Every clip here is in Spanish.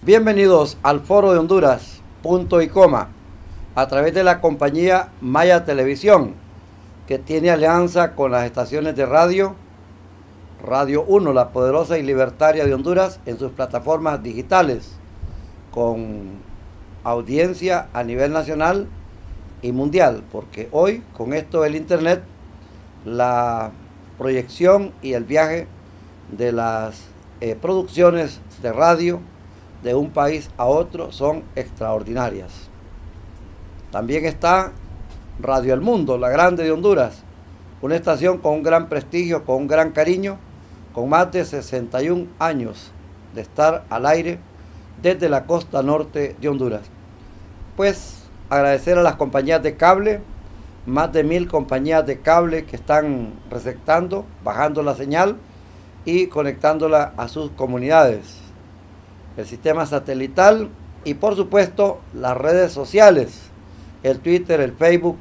Bienvenidos al Foro de Honduras, punto y coma, a través de la compañía Maya Televisión, que tiene alianza con las estaciones de radio, Radio 1, la poderosa y libertaria de Honduras, en sus plataformas digitales, con audiencia a nivel nacional y mundial, porque hoy, con esto del Internet, la proyección y el viaje de las producciones de radio de un país a otro son extraordinarias. También está Radio El Mundo, la grande de Honduras, una estación con un gran prestigio, con un gran cariño, con más de 61 años de estar al aire desde la costa norte de Honduras. Pues agradecer a las compañías de cable, más de 1000 compañías de cable que están receptando, bajando la señal y conectándola a sus comunidades. El sistema satelital y por supuesto las redes sociales, el Twitter, el Facebook,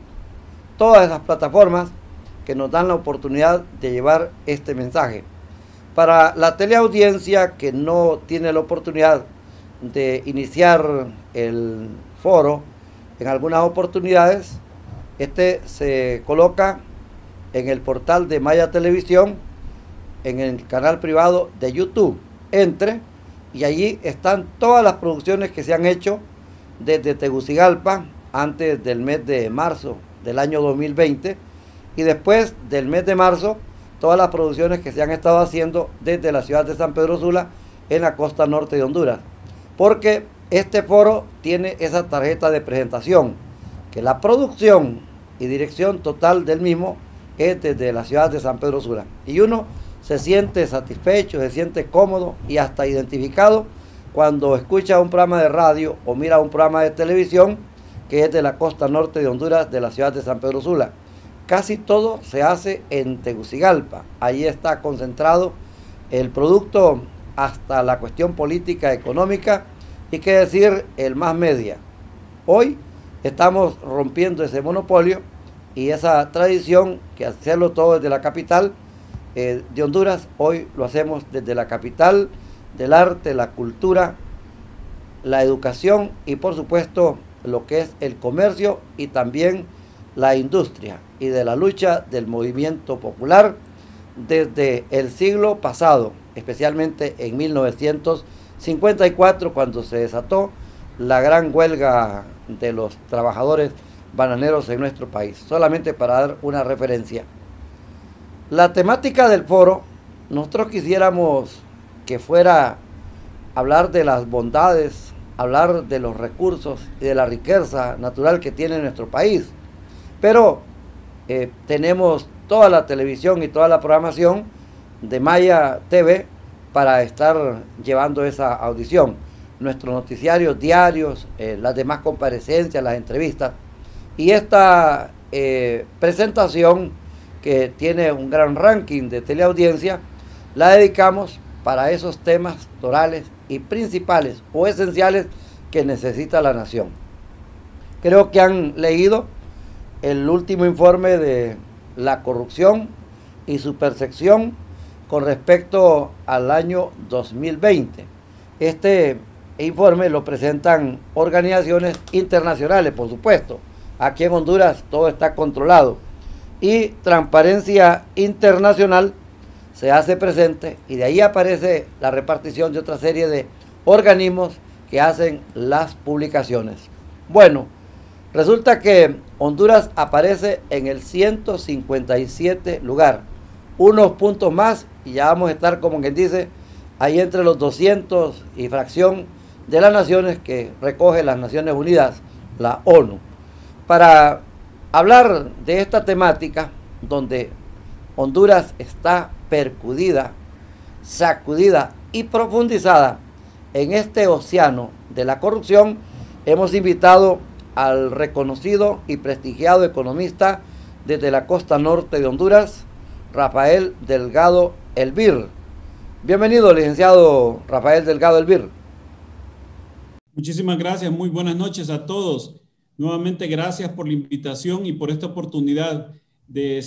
todas esas plataformas que nos dan la oportunidad de llevar este mensaje. Para la teleaudiencia que no tiene la oportunidad de iniciar el foro en algunas oportunidades, este se coloca en el portal de Maya Televisión, en el canal privado de YouTube. Entre y allí están todas las producciones que se han hecho desde Tegucigalpa antes del mes de marzo del año 2020 y después del mes de marzo todas las producciones que se han estado haciendo desde la ciudad de San Pedro Sula en la costa norte de Honduras, porque este foro tiene esa tarjeta de presentación, que la producción y dirección total del mismo es desde la ciudad de San Pedro Sula, y uno se siente satisfecho, se siente cómodo y hasta identificado cuando escucha un programa de radio o mira un programa de televisión que es de la costa norte de Honduras, de la ciudad de San Pedro Sula. Casi todo se hace en Tegucigalpa. Ahí está concentrado el producto hasta la cuestión política, económica y qué decir el más media. Hoy estamos rompiendo ese monopolio y esa tradición que hacerlo todo desde la capital de Honduras, hoy lo hacemos desde la capital del arte, la cultura, la educación y por supuesto lo que es el comercio y también la industria y de la lucha del movimiento popular desde el siglo pasado, especialmente en 1954 cuando se desató la gran huelga de los trabajadores bananeros en nuestro país, solamente para dar una referencia. La temática del foro, nosotros quisiéramos que fuera hablar de las bondades, hablar de los recursos y de la riqueza natural que tiene nuestro país, pero tenemos toda la televisión y toda la programación de Maya TV para estar llevando esa audición, nuestros noticiarios diarios, las demás comparecencias, las entrevistas y esta presentación que tiene un gran ranking de teleaudiencia, la dedicamos para esos temas torales y principales o esenciales que necesita la nación. Creo que han leído el último informe de la corrupción y su percepción con respecto al año 2020. Este informe lo presentan organizaciones internacionales, por supuesto. Aquí en Honduras todo está controlado. Y Transparencia Internacional se hace presente y de ahí aparece la repartición de otra serie de organismos que hacen las publicaciones. Bueno, resulta que Honduras aparece en el 157 lugar, unos puntos más y ya vamos a estar, como quien dice, ahí entre los 200 y fracción de las naciones que recoge las Naciones Unidas, la ONU. Para hablar de esta temática, donde Honduras está percudida, sacudida y profundizada en este océano de la corrupción, hemos invitado al reconocido y prestigiado economista desde la costa norte de Honduras, Rafael Delgado Elvir. Bienvenido, licenciado Rafael Delgado Elvir. Muchísimas gracias, muy buenas noches a todos. Nuevamente gracias por la invitación y por esta oportunidad de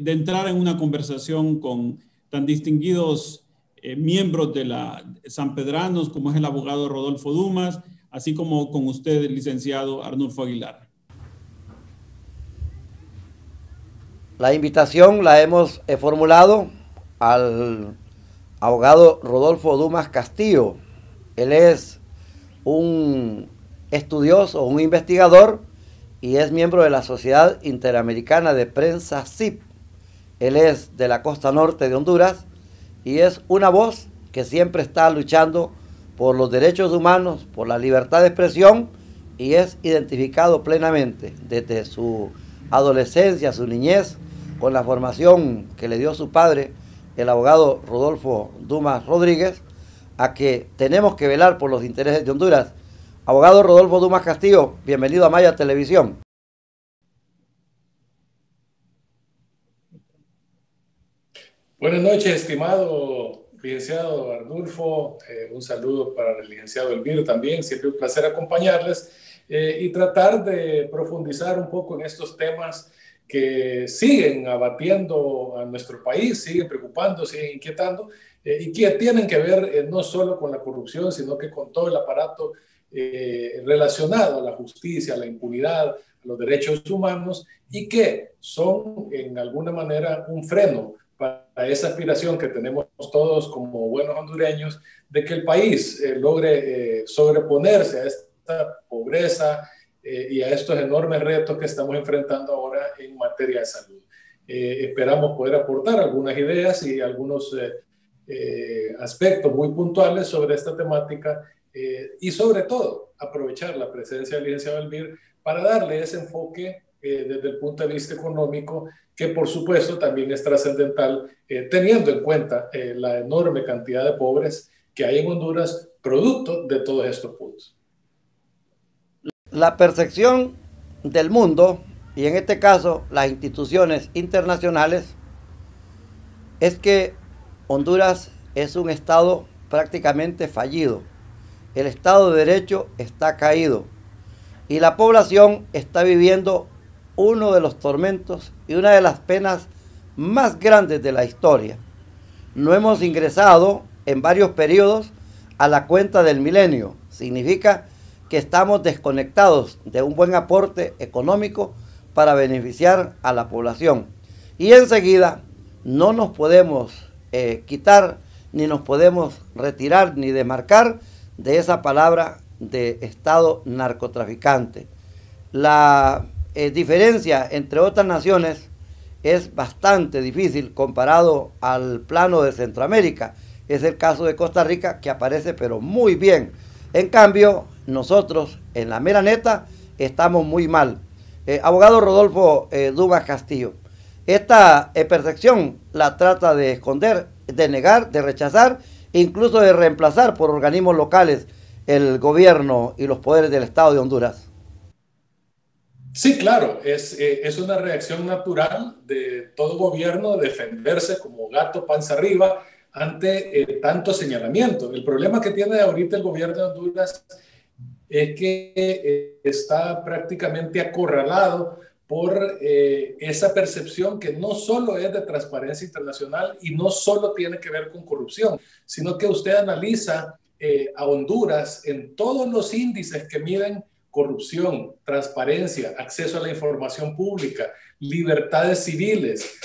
entrar en una conversación con tan distinguidos miembros de la sanpedranos, como es el abogado Rodolfo Dumas, así como con usted, el licenciado Arnulfo Aguilar. La invitación la hemos formulado al abogado Rodolfo Dumas Castillo. Él es un estudioso, un investigador, y es miembro de la Sociedad Interamericana de Prensa SIP. Él es de la costa norte de Honduras y es una voz que siempre está luchando por los derechos humanos, por la libertad de expresión, y es identificado plenamente desde su adolescencia, su niñez, con la formación que le dio su padre, el abogado Rodolfo Dumas Rodríguez, a que tenemos que velar por los intereses de Honduras. Abogado Rodolfo Dumas Castillo, bienvenido a Maya Televisión. Buenas noches, estimado licenciado Arnulfo. Un saludo para el licenciado Elvir también. Siempre un placer acompañarles y tratar de profundizar un poco en estos temas que siguen abatiendo a nuestro país, siguen preocupando, siguen inquietando y que tienen que ver no solo con la corrupción, sino que con todo el aparato relacionado a la justicia, a la impunidad, a los derechos humanos, y que son en alguna manera un freno para esa aspiración que tenemos todos como buenos hondureños de que el país logre sobreponerse a esta pobreza y a estos enormes retos que estamos enfrentando ahora en materia de salud. Esperamos poder aportar algunas ideas y algunos aspectos muy puntuales sobre esta temática y sobre todo aprovechar la presencia del licenciado Elvir para darle ese enfoque desde el punto de vista económico, que por supuesto también es trascendental, teniendo en cuenta la enorme cantidad de pobres que hay en Honduras, producto de todos estos puntos. La percepción del mundo, y en este caso las instituciones internacionales, es que Honduras es un estado prácticamente fallido. El Estado de Derecho está caído y la población está viviendo uno de los tormentos y una de las penas más grandes de la historia. No hemos ingresado en varios periodos a la cuenta del milenio. Significa que estamos desconectados de un buen aporte económico para beneficiar a la población. Y enseguida no nos podemos quitar, ni nos podemos retirar, ni demarcar de esa palabra de Estado narcotraficante. La diferencia entre otras naciones es bastante difícil comparado al plano de Centroamérica. Es el caso de Costa Rica, que aparece pero muy bien. En cambio, nosotros en la mera neta estamos muy mal. Abogado Rodolfo Dumas Castillo, esta percepción la trata de esconder, de negar, de rechazar, incluso de reemplazar por organismos locales el gobierno y los poderes del Estado de Honduras. Sí, claro, es una reacción natural de todo gobierno defenderse como gato panza arriba ante tanto señalamiento. El problema que tiene ahorita el gobierno de Honduras es que está prácticamente acorralado por esa percepción que no solo es de transparencia internacional y no solo tiene que ver con corrupción, sino que usted analiza a Honduras en todos los índices que miden corrupción, transparencia, acceso a la información pública, libertades civiles,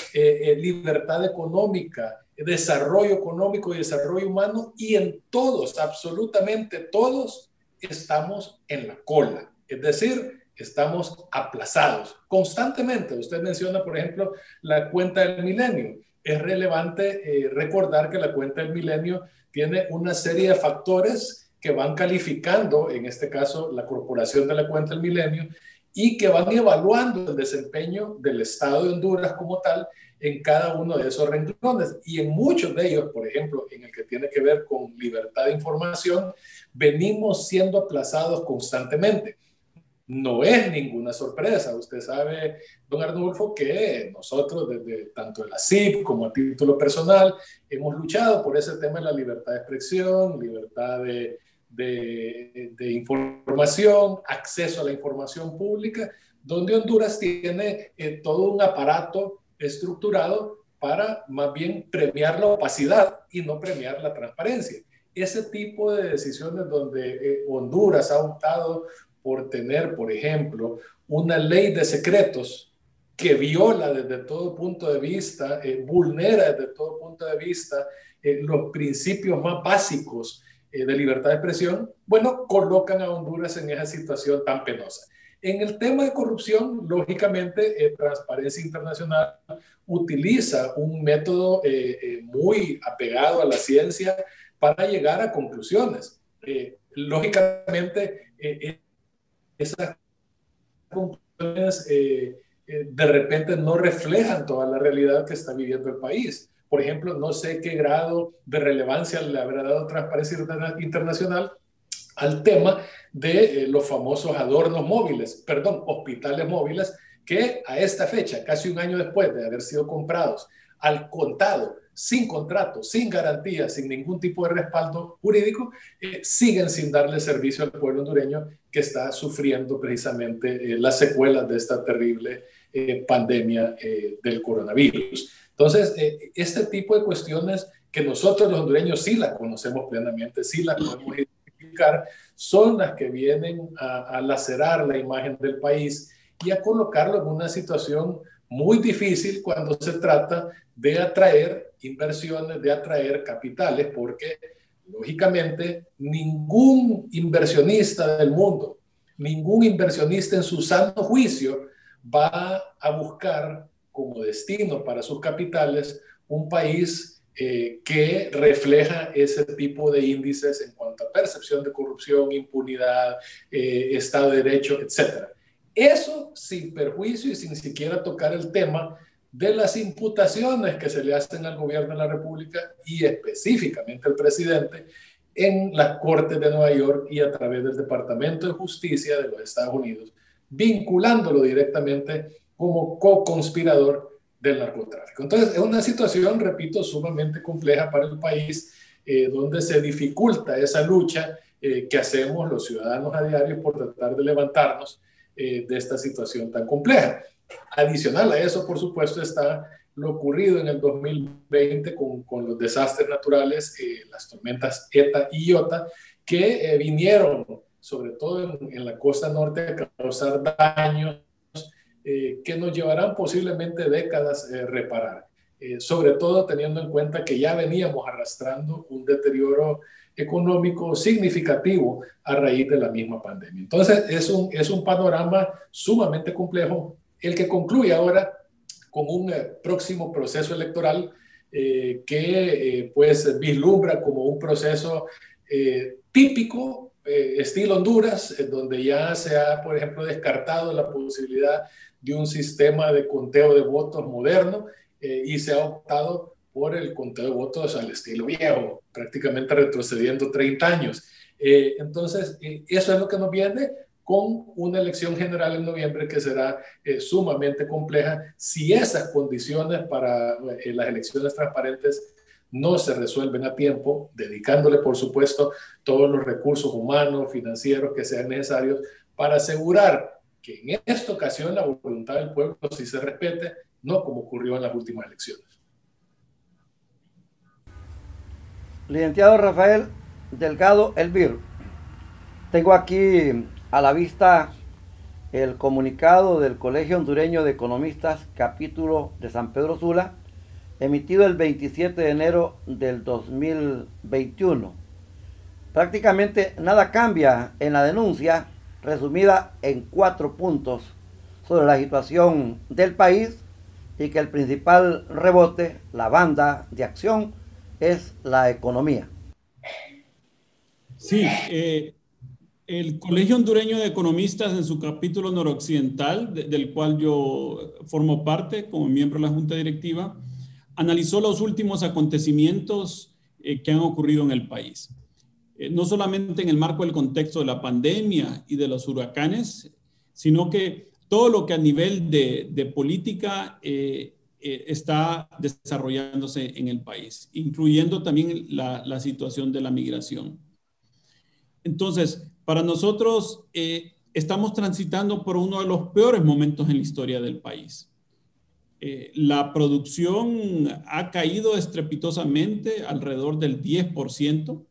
libertad económica, desarrollo económico y desarrollo humano, y en todos, absolutamente todos, estamos en la cola. Es decir, estamos aplazados constantemente. Usted menciona, por ejemplo, la cuenta del milenio. Es relevante recordar que la cuenta del milenio tiene una serie de factores que van calificando, en este caso, la corporación de la cuenta del milenio, y que van evaluando el desempeño del Estado de Honduras como tal en cada uno de esos renglones. Y en muchos de ellos, por ejemplo, en el que tiene que ver con libertad de información, venimos siendo aplazados constantemente. No es ninguna sorpresa. Usted sabe, don Arnulfo, que nosotros desde tanto la CIP como a título personal hemos luchado por ese tema de la libertad de expresión, libertad de información, acceso a la información pública, donde Honduras tiene todo un aparato estructurado para más bien premiar la opacidad y no premiar la transparencia. Ese tipo de decisiones donde Honduras ha optado por tener, por ejemplo, una ley de secretos que viola desde todo punto de vista, vulnera desde todo punto de vista los principios más básicos de libertad de expresión, bueno, colocan a Honduras en esa situación tan penosa. En el tema de corrupción, lógicamente, Transparencia Internacional utiliza un método muy apegado a la ciencia para llegar a conclusiones. Lógicamente, esas conclusiones de repente no reflejan toda la realidad que está viviendo el país. Por ejemplo, no sé qué grado de relevancia le habrá dado Transparencia Internacional al tema de los famosos adornos móviles, perdón, hospitales móviles, que a esta fecha, casi un año después de haber sido comprados al contado, sin contrato, sin garantía, sin ningún tipo de respaldo jurídico, siguen sin darle servicio al pueblo hondureño que está sufriendo precisamente las secuelas de esta terrible pandemia del coronavirus. Entonces, este tipo de cuestiones que nosotros los hondureños sí las conocemos plenamente, sí las podemos identificar, son las que vienen a lacerar la imagen del país y a colocarlo en una situación muy difícil cuando se trata de atraer inversiones, de atraer capitales, porque lógicamente ningún inversionista del mundo, ningún inversionista en su sano juicio va a buscar como destino para sus capitales un país que refleja ese tipo de índices en cuanto a percepción de corrupción, impunidad, Estado de Derecho, etc. Eso sin perjuicio y sin siquiera tocar el tema de las imputaciones que se le hacen al gobierno de la República y específicamente al presidente en las Cortes de Nueva York y a través del Departamento de Justicia de los Estados Unidos, vinculándolo directamente como co-conspirador del narcotráfico. Entonces, es una situación, repito, sumamente compleja para el país, donde se dificulta esa lucha que hacemos los ciudadanos a diario por tratar de levantarnos de esta situación tan compleja. Adicional a eso, por supuesto, está lo ocurrido en el 2020 con los desastres naturales, las tormentas ETA y IOTA, que vinieron, sobre todo en la costa norte, a causar daños que nos llevarán posiblemente décadas reparar. Sobre todo teniendo en cuenta que ya veníamos arrastrando un deterioro económico significativo a raíz de la misma pandemia. Entonces, es un panorama sumamente complejo, el que concluye ahora con un próximo proceso electoral que pues vislumbra como un proceso típico, estilo Honduras, donde ya se ha, por ejemplo, descartado la posibilidad de un sistema de conteo de votos moderno y se ha optado por el conteo de votos al estilo viejo, prácticamente retrocediendo 30 años. Entonces, eso es lo que nos viene con una elección general en noviembre que será sumamente compleja si esas condiciones para las elecciones transparentes no se resuelven a tiempo, dedicándole, por supuesto, todos los recursos humanos, financieros que sean necesarios para asegurar que en esta ocasión la voluntad del pueblo sí se respete, no como ocurrió en las últimas elecciones. Licenciado Rafael Delgado Elvir, tengo aquí a la vista el comunicado del Colegio Hondureño de Economistas, capítulo de San Pedro Sula, emitido el 27 de enero del 2021. Prácticamente nada cambia en la denuncia, resumida en 4 puntos sobre la situación del país y que el principal rebote, la banda de acción, es la economía. Sí, el Colegio Hondureño de Economistas en su capítulo noroccidental, del cual yo formo parte como miembro de la Junta Directiva, analizó los últimos acontecimientos que han ocurrido en el país. No solamente en el marco del contexto de la pandemia y de los huracanes, sino que todo lo que a nivel de política está desarrollándose en el país, incluyendo también la situación de la migración. Entonces, para nosotros estamos transitando por uno de los peores momentos en la historia del país. La producción ha caído estrepitosamente, alrededor del 10%.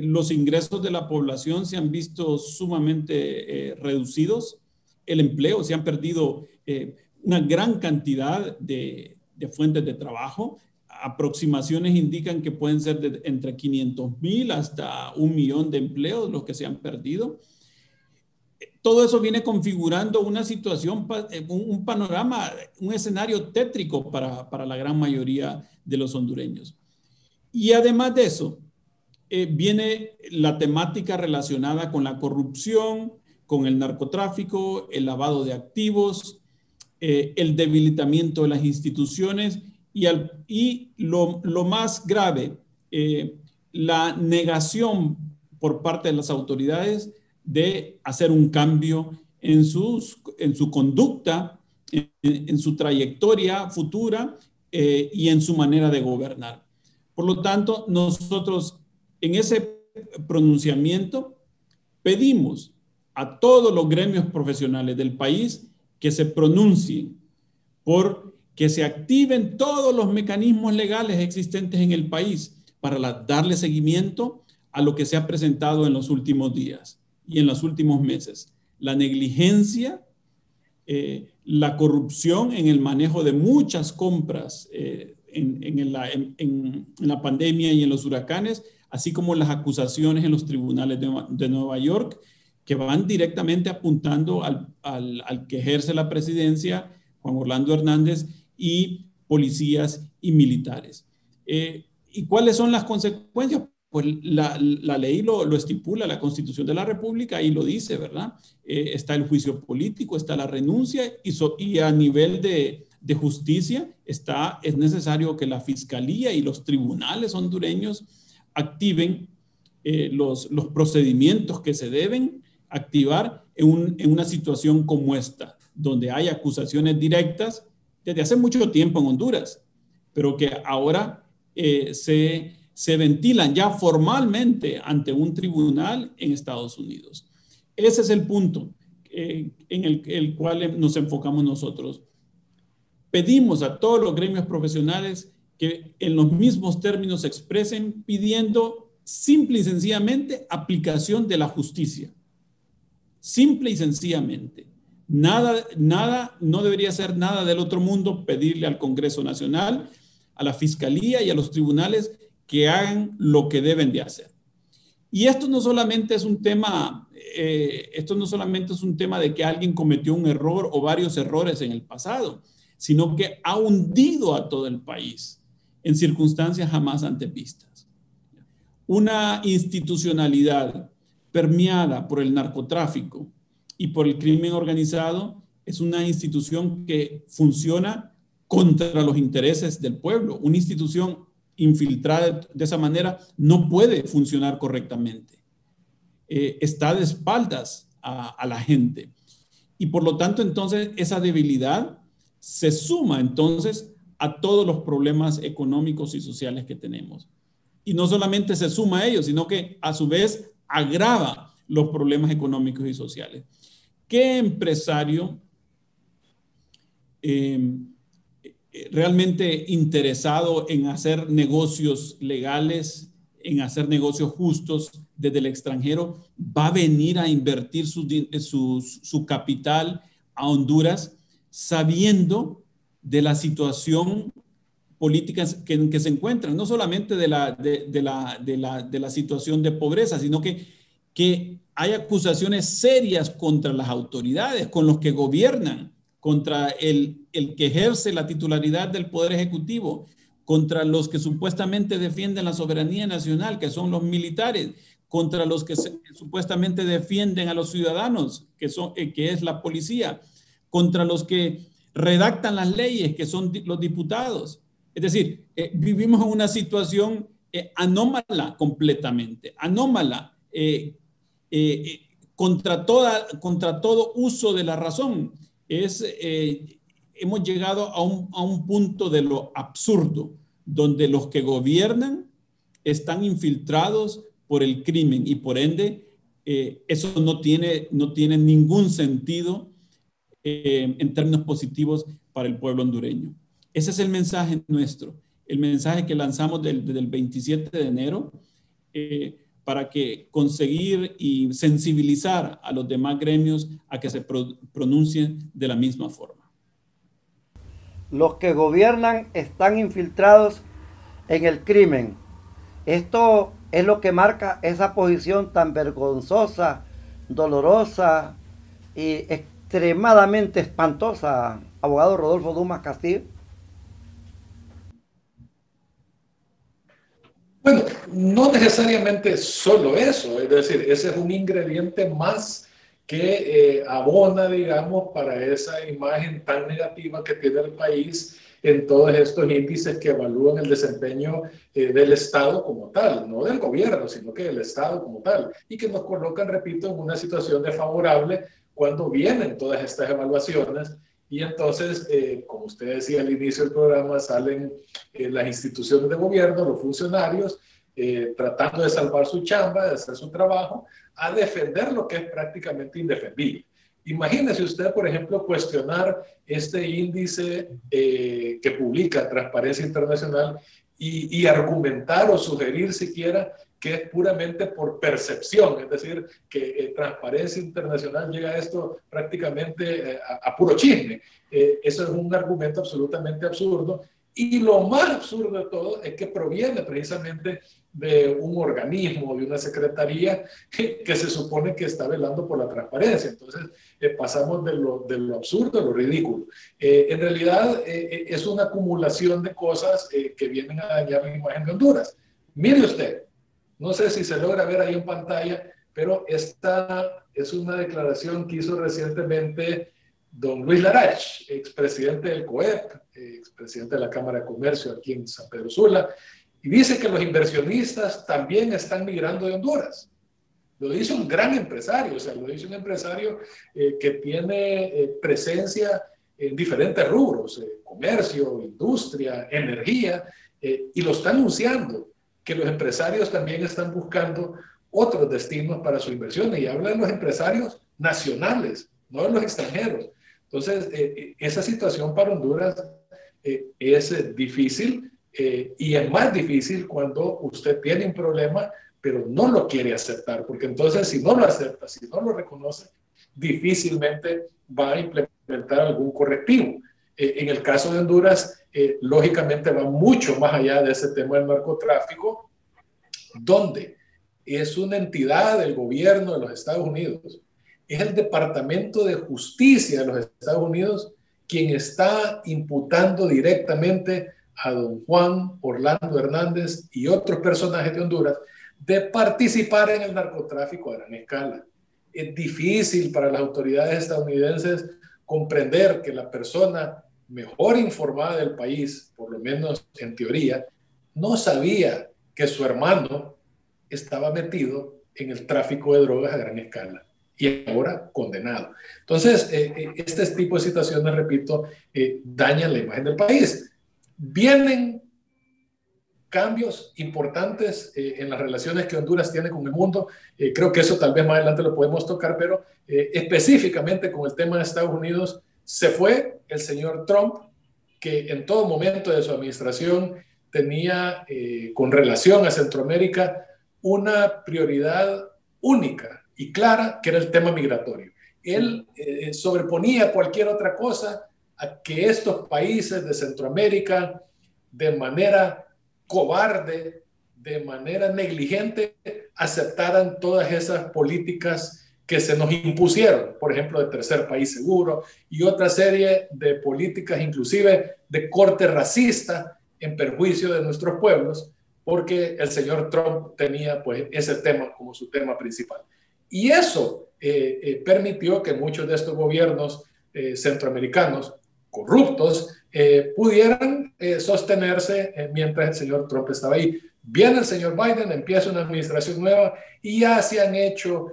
Los ingresos de la población se han visto sumamente reducidos. El empleo, se han perdido una gran cantidad de fuentes de trabajo. Aproximaciones indican que pueden ser entre 500,000 hasta 1 millón de empleos los que se han perdido. Todo eso viene configurando una situación, un panorama, un escenario tétrico para la gran mayoría de los hondureños. Y además de eso, viene la temática relacionada con la corrupción, con el narcotráfico, el lavado de activos, el debilitamiento de las instituciones y lo más grave, la negación por parte de las autoridades de hacer un cambio en su conducta, en su trayectoria futura y en su manera de gobernar. Por lo tanto, nosotros en ese pronunciamiento pedimos a todos los gremios profesionales del país que se pronuncien por que se activen todos los mecanismos legales existentes en el país para darle seguimiento a lo que se ha presentado en los últimos días y en los últimos meses. La negligencia, la corrupción en el manejo de muchas compras en la pandemia y en los huracanes, así como las acusaciones en los tribunales de Nueva York, que van directamente apuntando al que ejerce la presidencia, Juan Orlando Hernández, y policías y militares. ¿Y cuáles son las consecuencias? Pues la ley lo estipula, la Constitución de la República, ahí lo dice, ¿verdad? Está el juicio político, está la renuncia y a nivel de justicia es necesario que la Fiscalía y los tribunales hondureños activen los procedimientos que se deben activar en una situación como esta, donde hay acusaciones directas desde hace mucho tiempo en Honduras, pero que ahora se ventilan ya formalmente ante un tribunal en Estados Unidos. Ese es el punto en el cual nos enfocamos nosotros. Pedimos a todos los gremios profesionales que en los mismos términos se expresen pidiendo simple y sencillamente aplicación de la justicia. Simple y sencillamente. Nada, no debería ser nada del otro mundo pedirle al Congreso Nacional, a la Fiscalía y a los tribunales que hagan lo que deben de hacer. Y esto no solamente es un tema, de que alguien cometió un error o varios errores en el pasado, sino que ha hundido a todo el país en circunstancias jamás antes vistas. Una institucionalidad permeada por el narcotráfico y por el crimen organizado es una institución que funciona contra los intereses del pueblo. Una institución infiltrada de esa manera no puede funcionar correctamente. Está de espaldas a la gente. Y por lo tanto, entonces, esa debilidad se suma entonces a todos los problemas económicos y sociales que tenemos. Y no solamente se suma a ellos, sino que a su vez agrava los problemas económicos y sociales. ¿Qué empresario realmente interesado en hacer negocios legales, en hacer negocios justos desde el extranjero, va a venir a invertir su capital a Honduras sabiendo de la situación política en que se encuentran? No solamente de la situación de pobreza, sino que hay acusaciones serias contra las autoridades, con los que gobiernan, contra el que ejerce la titularidad del Poder Ejecutivo, contra los que supuestamente defienden la soberanía nacional, que son los militares, contra los que supuestamente defienden a los ciudadanos, que es la policía, contra los que redactan las leyes, que son los diputados. Es decir, vivimos en una situación anómala completamente, anómala, contra todo uso de la razón. Hemos llegado a un punto de lo absurdo, donde los que gobiernan están infiltrados por el crimen y por ende eso no tiene ningún sentido en términos positivos para el pueblo hondureño. Ese es el mensaje nuestro, el mensaje que lanzamos desde el 27 de enero para que conseguir y sensibilizar a los demás gremios a que se pronuncien de la misma forma. Los que gobiernan están infiltrados en el crimen. Esto es lo que marca esa posición tan vergonzosa, dolorosa y extremadamente espantosa, abogado Rodolfo Dumas Castillo. Bueno, no necesariamente solo eso, es decir, ese es un ingrediente más que abona, digamos, para esa imagen tan negativa que tiene el país en todos estos índices que evalúan el desempeño del Estado como tal, no del gobierno, sino que del Estado como tal, y que nos colocan, repito, en una situación desfavorable cuando vienen todas estas evaluaciones. Y entonces, como usted decía al inicio del programa, salen las instituciones de gobierno, los funcionarios, tratando de salvar su chamba, de hacer su trabajo, a defender lo que es prácticamente indefendible. Imagínese usted, por ejemplo, cuestionar este índice que publica Transparencia Internacional y argumentar o sugerir siquiera que es puramente por percepción, es decir, que Transparencia Internacional llega a esto prácticamente a puro chisme. Eso es un argumento absolutamente absurdo. Y lo más absurdo de todo es que proviene precisamente de un organismo, de una secretaría que se supone que está velando por la transparencia. Entonces, pasamos de lo absurdo a lo ridículo. En realidad, es una acumulación de cosas que vienen a dañar la imagen de Honduras. Mire usted, no sé si se logra ver ahí en pantalla, pero esta es una declaración que hizo recientemente don Luis Larach, expresidente del COEP, expresidente de la Cámara de Comercio aquí en San Pedro Sula, y dice que los inversionistas también están migrando de Honduras. Lo dice un gran empresario, o sea, lo dice un empresario que tiene presencia en diferentes rubros, comercio, industria, energía, y lo está anunciando, que los empresarios también están buscando otros destinos para sus inversiones, y habla de los empresarios nacionales, no de los extranjeros. Entonces, esa situación para Honduras es difícil y es más difícil cuando usted tiene un problema, pero no lo quiere aceptar, porque entonces si no lo acepta, si no lo reconoce, difícilmente va a implementar algún correctivo. En el caso de Honduras, lógicamente va mucho más allá de ese tema del narcotráfico, donde es una entidad del gobierno de los Estados Unidos, es el Departamento de Justicia de los Estados Unidos quien está imputando directamente a don Juan Orlando Hernández y otros personajes de Honduras de participar en el narcotráfico a gran escala. Es difícil para las autoridades estadounidenses comprender que la persona mejor informada del país, por lo menos en teoría, no sabía que su hermano estaba metido en el tráfico de drogas a gran escala y ahora condenado. Entonces, este tipo de situaciones, repito, dañan la imagen del país. Vienen cambios importantes en las relaciones que Honduras tiene con el mundo. Creo que eso tal vez más adelante lo podemos tocar, pero específicamente con el tema de Estados Unidos, se fue el señor Trump, que en todo momento de su administración tenía con relación a Centroamérica una prioridad única y clara, que era el tema migratorio. Él sobreponía cualquier otra cosa a que estos países de Centroamérica, de manera cobarde, de manera negligente, aceptaran todas esas políticas que se nos impusieron, por ejemplo, de tercer país seguro y otra serie de políticas, inclusive de corte racista, en perjuicio de nuestros pueblos, porque el señor Trump tenía pues ese tema como su tema principal. Y eso permitió que muchos de estos gobiernos centroamericanos corruptos pudieran sostenerse mientras el señor Trump estaba ahí. Viene el señor Biden, empieza una administración nueva y ya se han hecho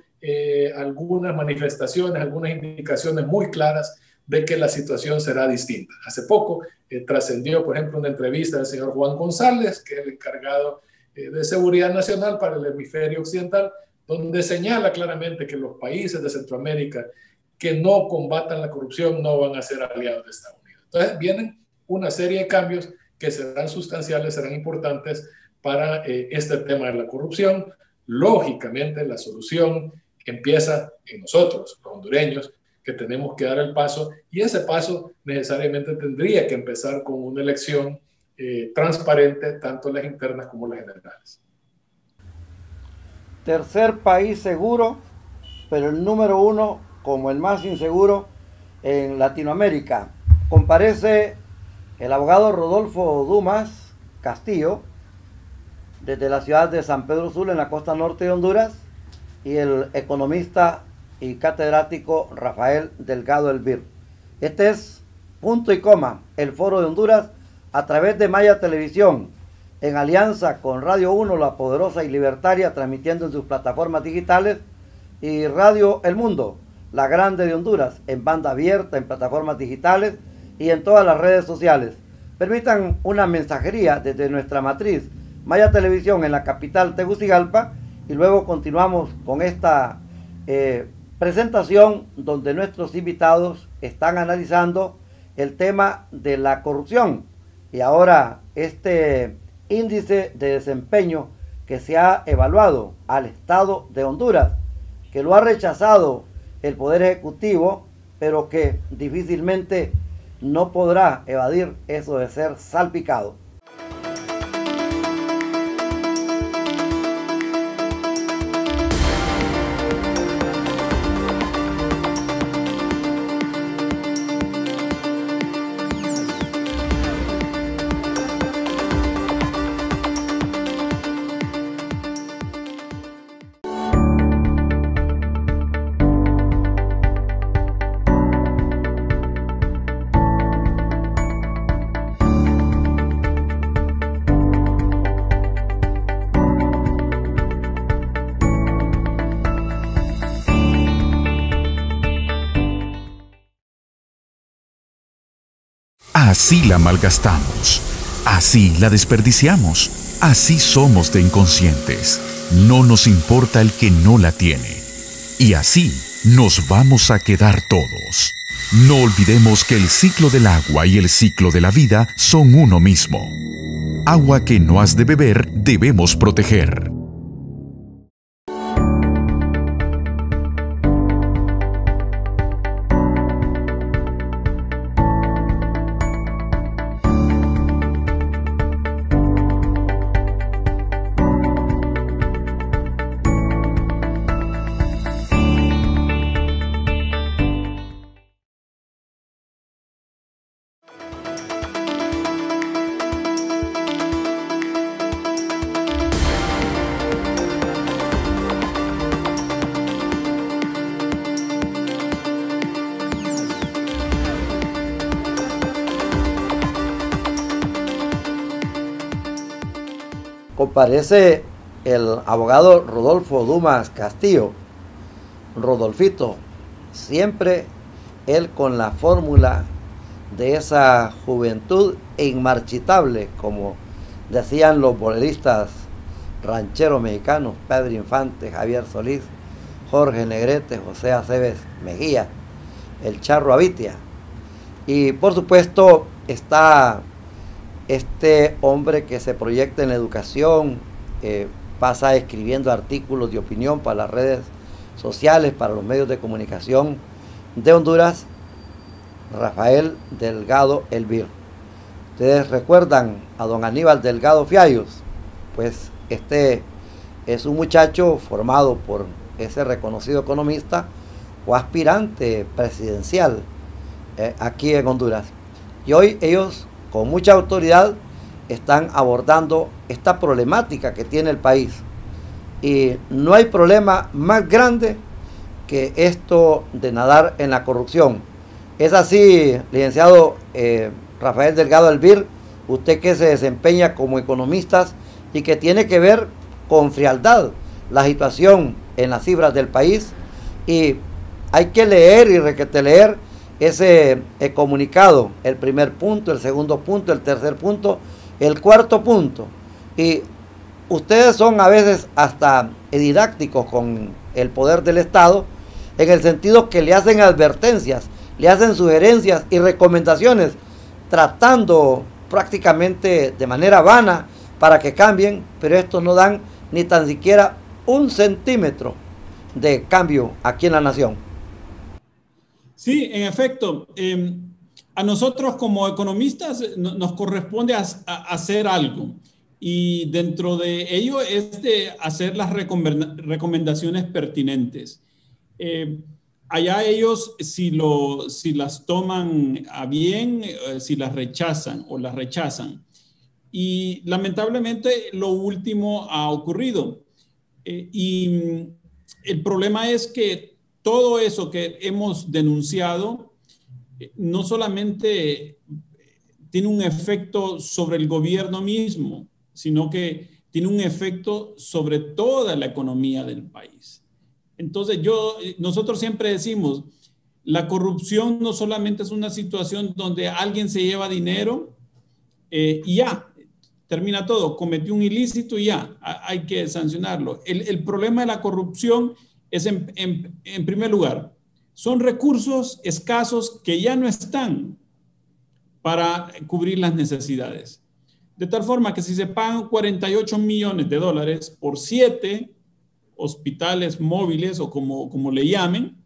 algunas manifestaciones, algunas indicaciones muy claras de que la situación será distinta. Hace poco trascendió, por ejemplo, una entrevista del señor Juan González, que es el encargado de seguridad nacional para el hemisferio occidental, donde señala claramente que los países de Centroamérica que no combatan la corrupción no van a ser aliados de Estados Unidos. Entonces vienen una serie de cambios que serán sustanciales, serán importantes para este tema de la corrupción. Lógicamente, la solución empieza en nosotros, los hondureños, que tenemos que dar el paso, y ese paso necesariamente tendría que empezar con una elección transparente, tanto las internas como las generales. Tercer país seguro, pero el número 1 como el más inseguro en Latinoamérica. Comparece el abogado Rodolfo Dumas Castillo, desde la ciudad de San Pedro Sula, en la costa norte de Honduras, y el economista y catedrático Rafael Delgado Elvir. Este es punto y coma, el Foro de Honduras, a través de Maya Televisión, en alianza con Radio 1, la poderosa y libertaria, transmitiendo en sus plataformas digitales, y Radio El Mundo, la grande de Honduras, en banda abierta, en plataformas digitales y en todas las redes sociales. Permitan una mensajería desde nuestra matriz, Maya Televisión, en la capital Tegucigalpa, y luego continuamos con esta presentación donde nuestros invitados están analizando el tema de la corrupción y ahora este índice de desempeño que se ha evaluado al Estado de Honduras, que lo ha rechazado el Poder Ejecutivo, pero que difícilmente no podrá evadir eso de ser salpicado. Así la malgastamos, así la desperdiciamos, así somos de inconscientes. No nos importa el que no la tiene. Y así nos vamos a quedar todos. No olvidemos que el ciclo del agua y el ciclo de la vida son uno mismo. Agua que no has de beber debemos proteger. Comparece el abogado Rodolfo Dumas Castillo, Rodolfito, siempre él con la fórmula de esa juventud inmarchitable, como decían los boleristas rancheros mexicanos, Pedro Infante, Javier Solís, Jorge Negrete, José Aceves Mejía, el Charro Avitia. Y por supuesto está este hombre que se proyecta en la educación, pasa escribiendo artículos de opinión para las redes sociales, para los medios de comunicación de Honduras, Rafael Delgado Elvir. Ustedes recuerdan a don Aníbal Delgado Fiallos, pues este es un muchacho formado por ese reconocido economista o aspirante presidencial aquí en Honduras. Y hoy ellos, con mucha autoridad, están abordando esta problemática que tiene el país. Y no hay problema más grande que esto de nadar en la corrupción. Es así, licenciado Rafael Delgado Elvir, usted que se desempeña como economista y que tiene que ver con frialdad la situación en las cifras del país, y hay que leer y requete leer ese comunicado, el primer punto, el segundo punto, el tercer punto, el cuarto punto. Y ustedes son a veces hasta didácticos con el poder del Estado, en el sentido que le hacen advertencias, le hacen sugerencias y recomendaciones tratando prácticamente de manera vana para que cambien, pero estos no dan ni tan siquiera un centímetro de cambio aquí en la nación. Sí, en efecto. A nosotros como economistas nos corresponde hacer algo, y dentro de ello es de hacer las recomendaciones pertinentes. Allá ellos si las toman a bien, si las rechazan o las rechazan. Y lamentablemente lo último ha ocurrido. Y el problema es que todo eso que hemos denunciado no solamente tiene un efecto sobre el gobierno mismo, sino que tiene un efecto sobre toda la economía del país. Entonces nosotros siempre decimos, la corrupción no solamente es una situación donde alguien se lleva dinero y ya, termina todo, cometió un ilícito y ya, hay que sancionarlo. El problema de la corrupción es, en primer lugar, son recursos escasos que ya no están para cubrir las necesidades. De tal forma que si se pagan 48 millones de dólares por 7 hospitales móviles o como le llamen,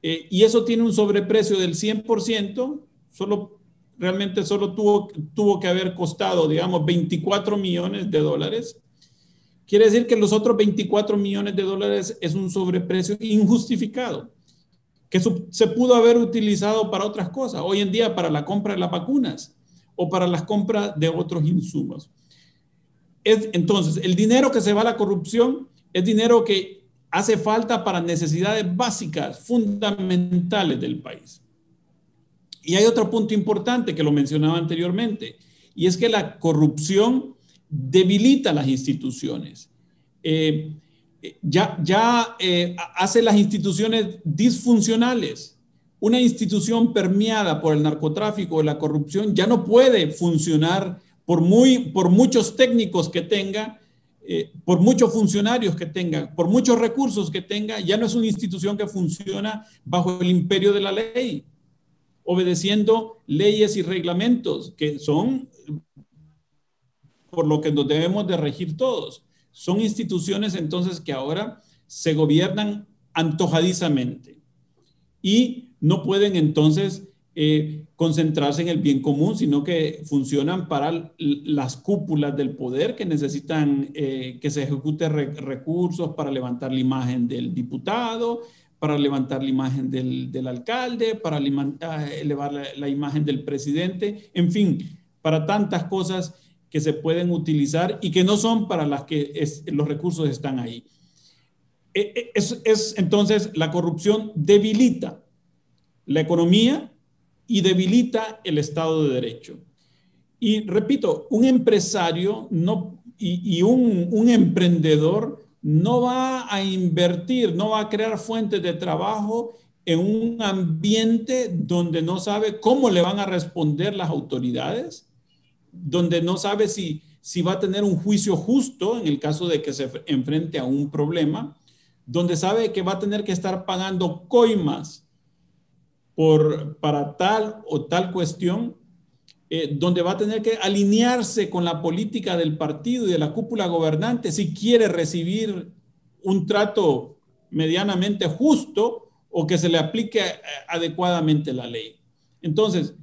y eso tiene un sobreprecio del 100%, realmente solo tuvo que haber costado, digamos, 24 millones de dólares. Quiere decir que los otros 24 millones de dólares es un sobreprecio injustificado, que se pudo haber utilizado para otras cosas, hoy en día para la compra de las vacunas o para las compras de otros insumos. Entonces, el dinero que se va a la corrupción es dinero que hace falta para necesidades básicas, fundamentales del país. Y hay otro punto importante que lo mencionaba anteriormente, y es que la corrupción debilita las instituciones. Hace las instituciones disfuncionales. Una institución permeada por el narcotráfico o la corrupción ya no puede funcionar por muchos técnicos que tenga, por muchos funcionarios que tenga, por muchos recursos que tenga. Ya no es una institución que funciona bajo el imperio de la ley, obedeciendo leyes y reglamentos que son por lo que nos debemos de regir todos. Son instituciones entonces que ahora se gobiernan antojadizamente y no pueden entonces concentrarse en el bien común, sino que funcionan para las cúpulas del poder que necesitan que se ejecuten recursos para levantar la imagen del diputado, para levantar la imagen del alcalde, para elevar la imagen del presidente, en fin, para tantas cosas que se pueden utilizar y que no son para las que los recursos están ahí. Entonces, la corrupción debilita la economía y debilita el Estado de Derecho. Y repito, un empresario y un emprendedor no va a invertir, no va a crear fuentes de trabajo en un ambiente donde no sabe cómo le van a responder las autoridades, donde no sabe si va a tener un juicio justo en el caso de que se enfrente a un problema, donde sabe que va a tener que estar pagando coimas para tal o tal cuestión, donde va a tener que alinearse con la política del partido y de la cúpula gobernante si quiere recibir un trato medianamente justo o que se le aplique adecuadamente la ley. Entonces,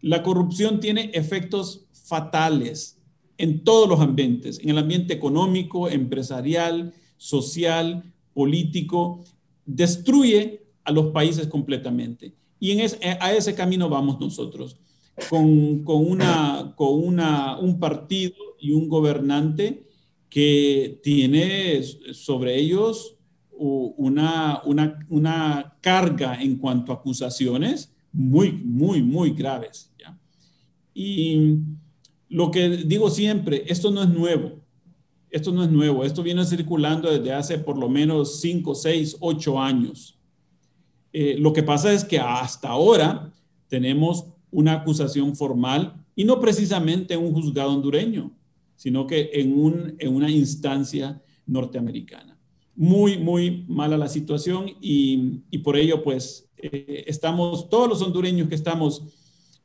la corrupción tiene efectos fatales en todos los ambientes, en el ambiente económico, empresarial, social, político, destruye a los países completamente. Y a ese camino vamos nosotros, con un partido y un gobernante que tiene sobre ellos una carga en cuanto a acusaciones muy, muy, muy graves, ¿ya? Y lo que digo siempre, esto no es nuevo. Esto no es nuevo. Esto viene circulando desde hace por lo menos 5, 6, 8 años. Lo que pasa es que hasta ahora tenemos una acusación formal y no precisamente en un juzgado hondureño, sino que en una instancia norteamericana. Muy, muy mala la situación y por ello pues estamos, todos los hondureños que estamos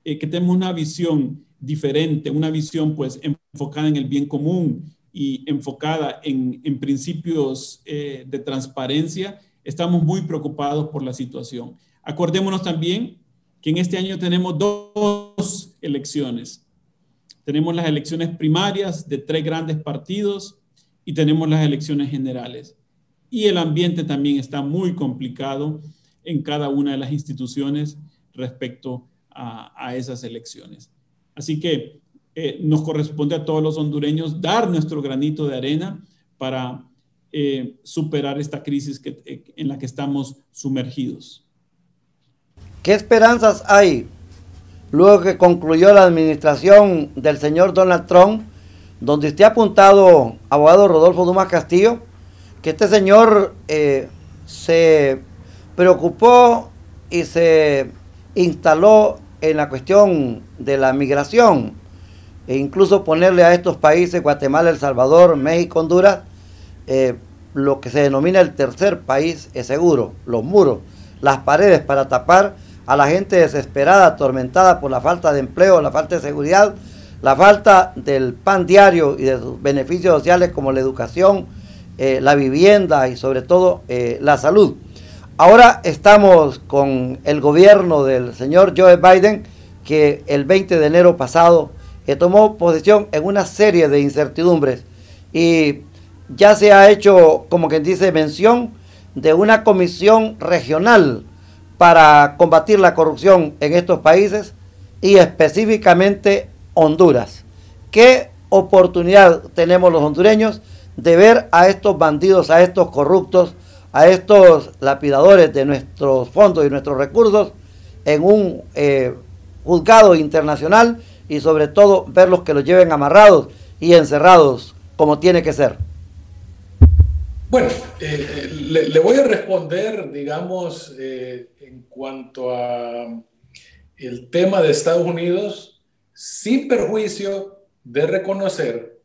que tenemos una visión diferente, una visión pues enfocada en el bien común y enfocada en principios de transparencia, estamos muy preocupados por la situación. Acordémonos también que en este año tenemos dos elecciones. Tenemos las elecciones primarias de 3 grandes partidos y tenemos las elecciones generales. Y el ambiente también está muy complicado en cada una de las instituciones respecto a esas elecciones. Así que nos corresponde a todos los hondureños dar nuestro granito de arena para superar esta crisis en la que estamos sumergidos. ¿Qué esperanzas hay luego que concluyó la administración del señor Donald Trump, donde usted ha apuntado, abogado Rodolfo Dumas Castillo, que este señor se preocupó y se instaló en la cuestión de la migración, e incluso ponerle a estos países, Guatemala, El Salvador, México, Honduras, lo que se denomina el tercer país seguro, los muros, las paredes para tapar a la gente desesperada, atormentada por la falta de empleo, la falta de seguridad, la falta del pan diario y de sus beneficios sociales como la educación, la vivienda y sobre todo la salud. Ahora estamos con el gobierno del señor Joe Biden, que el 20 de enero pasado tomó posesión en una serie de incertidumbres y ya se ha hecho, como quien dice, mención de una comisión regional para combatir la corrupción en estos países y específicamente Honduras. ¿Qué oportunidad tenemos los hondureños de ver a estos bandidos, a estos corruptos, a estos lapidadores de nuestros fondos y nuestros recursos en un juzgado internacional y sobre todo verlos que los lleven amarrados y encerrados como tiene que ser? Bueno, le voy a responder, digamos, en cuanto a el tema de Estados Unidos, sin perjuicio de reconocer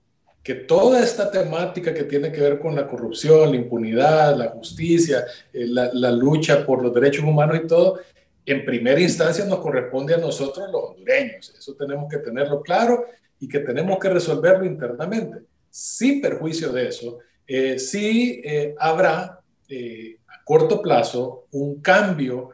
que toda esta temática que tiene que ver con la corrupción, la impunidad, la justicia, la lucha por los derechos humanos y todo, en primera instancia nos corresponde a nosotros los hondureños. Eso tenemos que tenerlo claro y que tenemos que resolverlo internamente. Sin perjuicio de eso, sí habrá a corto plazo un cambio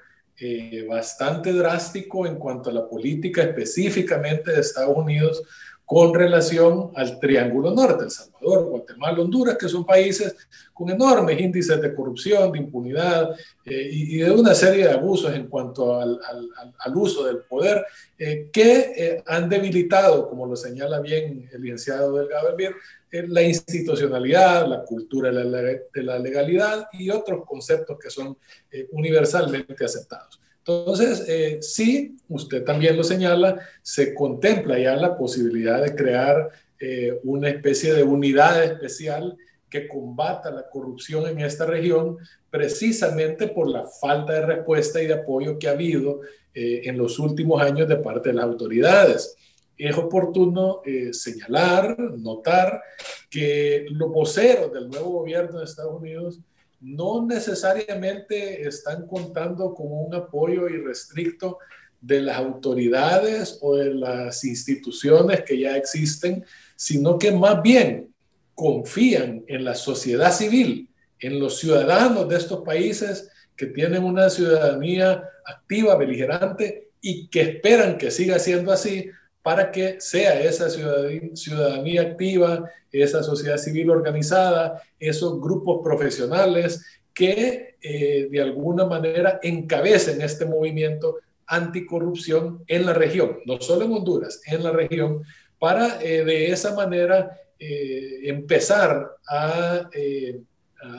bastante drástico en cuanto a la política específicamente de Estados Unidos con relación al Triángulo Norte, El Salvador, Guatemala, Honduras, que son países con enormes índices de corrupción, de impunidad y de una serie de abusos en cuanto al uso del poder que han debilitado, como lo señala bien el licenciado Delgado Elvir, la institucionalidad, la cultura de la legalidad y otros conceptos que son universalmente aceptados. Entonces, sí, usted también lo señala, se contempla ya la posibilidad de crear una especie de unidad especial que combata la corrupción en esta región, precisamente por la falta de respuesta y de apoyo que ha habido en los últimos años de parte de las autoridades. Es oportuno señalar, notar que los voceros del nuevo gobierno de Estados Unidos no necesariamente están contando con un apoyo irrestricto de las autoridades o de las instituciones que ya existen, sino que más bien confían en la sociedad civil, en los ciudadanos de estos países que tienen una ciudadanía activa, beligerante y que esperan que siga siendo así para que sea esa ciudadanía activa, esa sociedad civil organizada, esos grupos profesionales que de alguna manera encabecen este movimiento anticorrupción en la región, no solo en Honduras, en la región, para de esa manera empezar a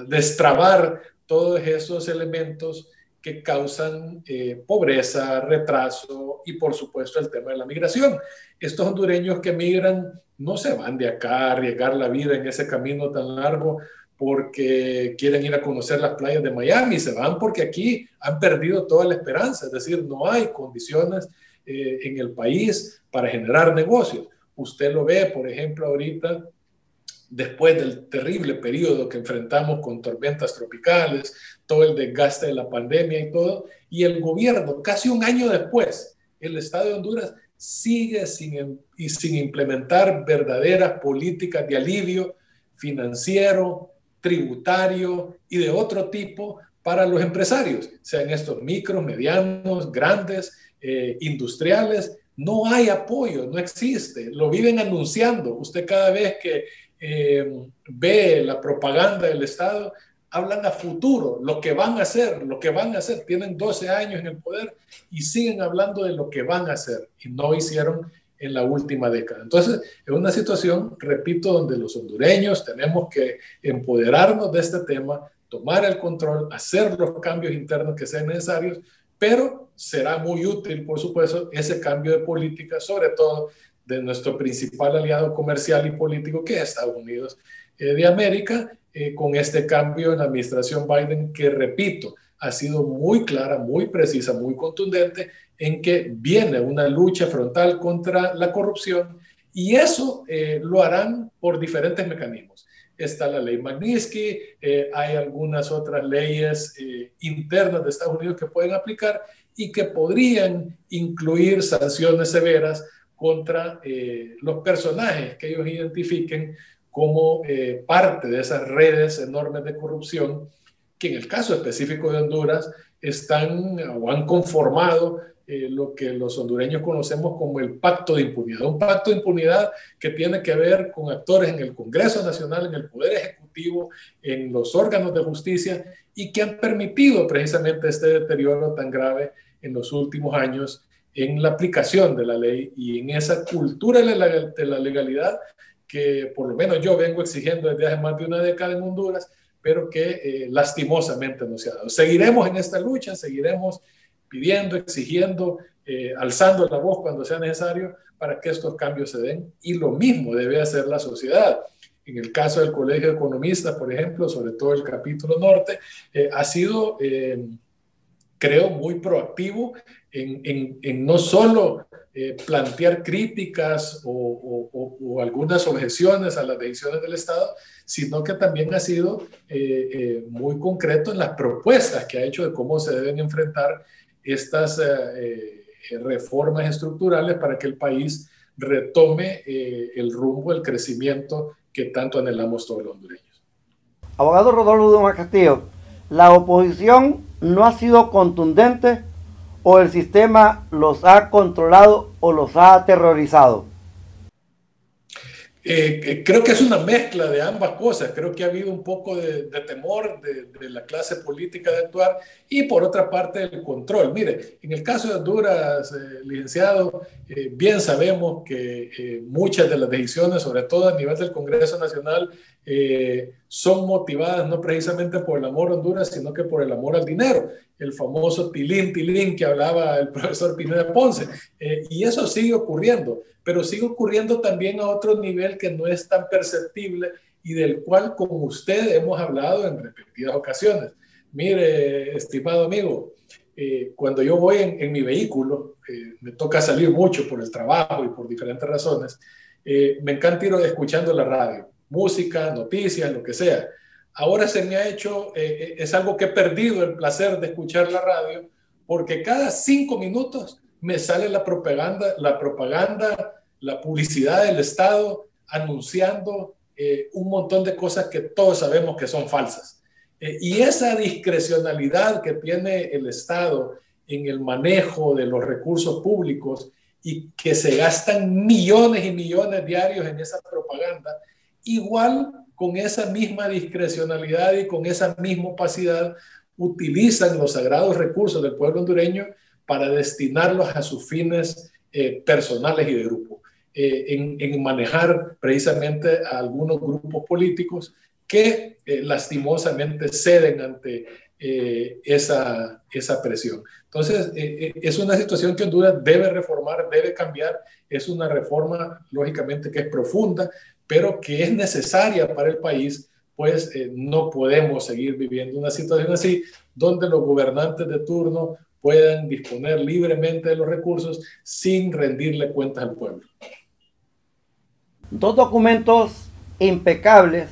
destrabar todos esos elementos que causan pobreza, retraso y por supuesto el tema de la migración. Estos hondureños que migran no se van de acá a arriesgar la vida en ese camino tan largo porque quieren ir a conocer las playas de Miami, se van porque aquí han perdido toda la esperanza, es decir, no hay condiciones en el país para generar negocios. Usted lo ve, por ejemplo, ahorita, después del terrible periodo que enfrentamos con tormentas tropicales, todo el desgaste de la pandemia y todo, y el gobierno, casi un año después, el Estado de Honduras sigue sin implementar verdaderas políticas de alivio financiero, tributario y de otro tipo para los empresarios, sean estos micros, medianos, grandes, industriales. No hay apoyo, no existe, lo viven anunciando. Usted cada vez que ve la propaganda del Estado, hablan a futuro, lo que van a hacer, tienen 12 años en el poder y siguen hablando de lo que van a hacer y no hicieron en la última década. Entonces, es una situación, repito, donde los hondureños tenemos que empoderarnos de este tema, tomar el control, hacer los cambios internos que sean necesarios, pero será muy útil, por supuesto, ese cambio de política, sobre todo de nuestro principal aliado comercial y político, que es Estados Unidos de América, con este cambio en la administración Biden, que, repito, ha sido muy clara, muy precisa, muy contundente, en que viene una lucha frontal contra la corrupción, y eso lo harán por diferentes mecanismos. Está la ley Magnitsky, hay algunas otras leyes internas de Estados Unidos que pueden aplicar y que podrían incluir sanciones severas contra los personajes que ellos identifiquen como parte de esas redes enormes de corrupción que en el caso específico de Honduras están o han conformado lo que los hondureños conocemos como el pacto de impunidad. Un pacto de impunidad que tiene que ver con actores en el Congreso Nacional, en el Poder Ejecutivo, en los órganos de justicia, y que han permitido precisamente este deterioro tan grave en los últimos años en la aplicación de la ley y en esa cultura de la legalidad que por lo menos yo vengo exigiendo desde hace más de una década en Honduras, pero que lastimosamente no se ha dado. Seguiremos en esta lucha, seguiremos pidiendo, exigiendo, alzando la voz cuando sea necesario para que estos cambios se den, y lo mismo debe hacer la sociedad. En el caso del Colegio de Economistas, por ejemplo, sobre todo el capítulo norte, ha sido, creo, muy proactivo en no solo plantear críticas o algunas objeciones a las decisiones del Estado, sino que también ha sido muy concreto en las propuestas que ha hecho de cómo se deben enfrentar estas reformas estructurales para que el país retome el rumbo, el crecimiento que tanto anhelamos todos los hondureños. Abogado Rodolfo Dumas Castillo, ¿la oposición no ha sido contundente o el sistema los ha controlado o los ha aterrorizado? Creo que es una mezcla de ambas cosas. Creo que ha habido un poco de temor de la clase política de actuar y por otra parte el control. Mire, en el caso de Honduras, licenciado, bien sabemos que muchas de las decisiones, sobre todo a nivel del Congreso Nacional, son motivadas no precisamente por el amor a Honduras, sino que por el amor al dinero. El famoso tilín, tilín que hablaba el profesor Pineda Ponce. Y eso sigue ocurriendo, pero sigue ocurriendo también a otro nivel que no es tan perceptible y del cual con usted hemos hablado en repetidas ocasiones. Mire, estimado amigo, cuando yo voy en mi vehículo, me toca salir mucho por el trabajo y por diferentes razones, me encanta ir escuchando la radio, música, noticias, lo que sea. Ahora se me ha hecho, es algo que he perdido el placer de escuchar la radio, porque cada 5 minutos me sale la propaganda, la publicidad del Estado anunciando un montón de cosas que todos sabemos que son falsas. Y esa discrecionalidad que tiene el Estado en el manejo de los recursos públicos y que se gastan millones y millones diarios en esa propaganda, igual con esa misma discrecionalidad y con esa misma opacidad utilizan los sagrados recursos del pueblo hondureño para destinarlos a sus fines personales y de grupo, en manejar precisamente a algunos grupos políticos que lastimosamente ceden ante esa presión. Entonces, es una situación que Honduras debe reformar, debe cambiar. Es una reforma, lógicamente, que es profunda, pero que es necesaria para el país, pues no podemos seguir viviendo una situación así, donde los gobernantes de turno puedan disponer libremente de los recursos sin rendirle cuentas al pueblo. 2 documentos impecables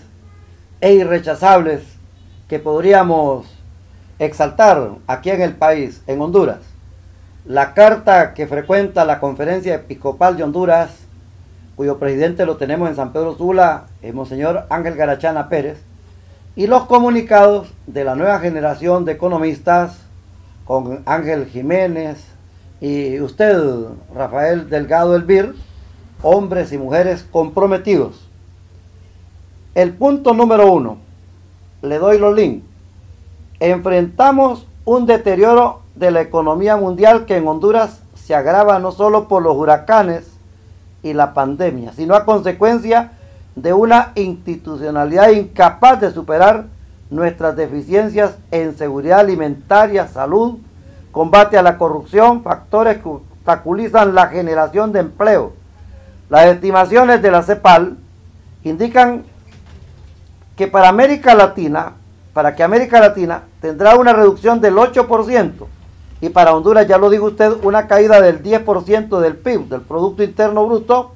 e irrechazables que podríamos exaltar aquí en el país, en Honduras. la carta que frecuenta la Conferencia Episcopal de Honduras, cuyo presidente lo tenemos en San Pedro Sula, el Monseñor Ángel Garachana Pérez, y los comunicados de la nueva generación de economistas con Ángel Jiménez y usted, Rafael Delgado Elvir, hombres y mujeres comprometidos. El punto número 1, le doy los links. Enfrentamos un deterioro de la economía mundial que en Honduras se agrava no solo por los huracanes y la pandemia, sino a consecuencia de una institucionalidad incapaz de superar nuestras deficiencias en seguridad alimentaria, salud, combate a la corrupción, factores que obstaculizan la generación de empleo. Las estimaciones de la CEPAL indican que para que América Latina tendrá una reducción del 8% y para Honduras, ya lo dijo usted, una caída del 10% del PIB, del Producto Interno Bruto,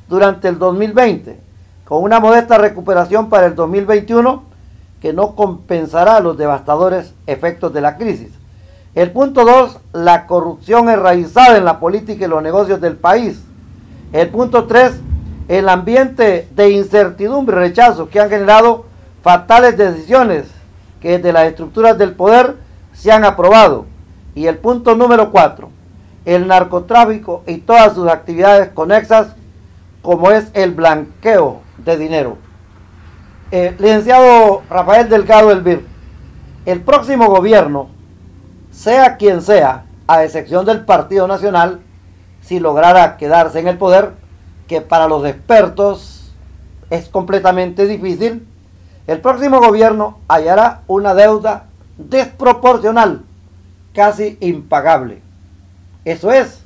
durante el 2020, con una modesta recuperación para el 2021 que no compensará los devastadores efectos de la crisis. El punto 2, la corrupción enraizada en la política y los negocios del país. El punto 3, el ambiente de incertidumbre y rechazo que han generado fatales decisiones que desde las estructuras del poder se han aprobado. Y el punto número 4, el narcotráfico y todas sus actividades conexas, como es el blanqueo de dinero. Licenciado Rafael Delgado Elvir, el próximo gobierno, sea quien sea, a excepción del Partido Nacional, si lograra quedarse en el poder, que para los expertos es completamente difícil, el próximo gobierno hallará una deuda desproporcional, casi impagable. Eso es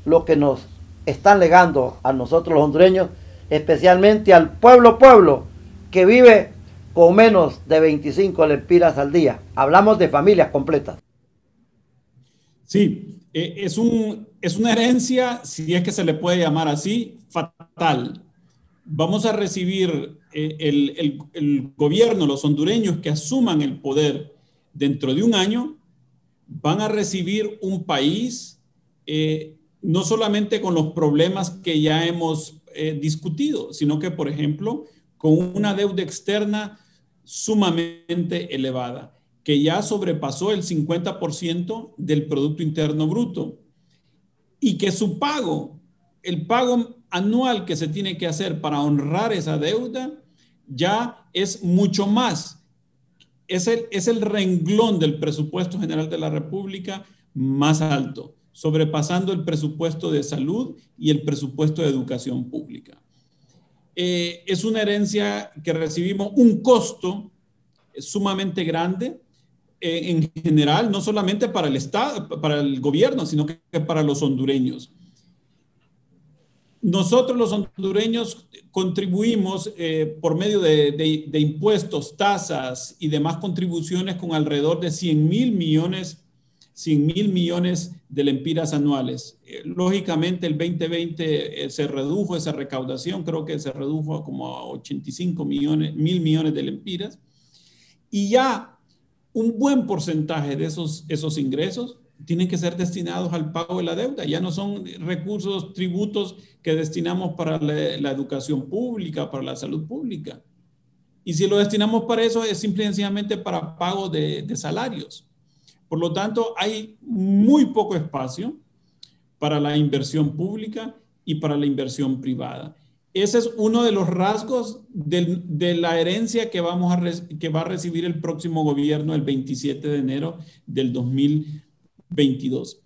lo que nos están legando a nosotros los hondureños, especialmente al pueblo que vive con menos de 25 lempiras al día. Hablamos de familias completas. Sí, es una herencia, si es que se le puede llamar así, fatal. Vamos a recibir el gobierno, los hondureños que asuman el poder dentro de un año, van a recibir un país no solamente con los problemas que ya hemos discutido, sino que, por ejemplo, con una deuda externa sumamente elevada, que ya sobrepasó el 50% del Producto Interno Bruto, y que su pago, el pago anual que se tiene que hacer para honrar esa deuda, ya es mucho más. Es el renglón del presupuesto general de la República más alto, sobrepasando el presupuesto de salud y el presupuesto de educación pública. Es una herencia que recibimos, un costo sumamente grande en general, no solamente para el Estado, para el gobierno, sino que para los hondureños. Nosotros los hondureños contribuimos por medio de impuestos, tasas y demás contribuciones con alrededor de 100,000 millones de lempiras anuales. Lógicamente el 2020 se redujo esa recaudación, creo que se redujo como a 85,000 millones de lempiras, y ya un buen porcentaje de esos ingresos tienen que ser destinados al pago de la deuda. Ya no son recursos, tributos que destinamos para la educación pública, para la salud pública. Y si lo destinamos para eso, es simple y sencillamente para pago de salarios. Por lo tanto, hay muy poco espacio para la inversión pública y para la inversión privada. Ese es uno de los rasgos de la herencia que va a recibir el próximo gobierno el 27 de enero del 2022.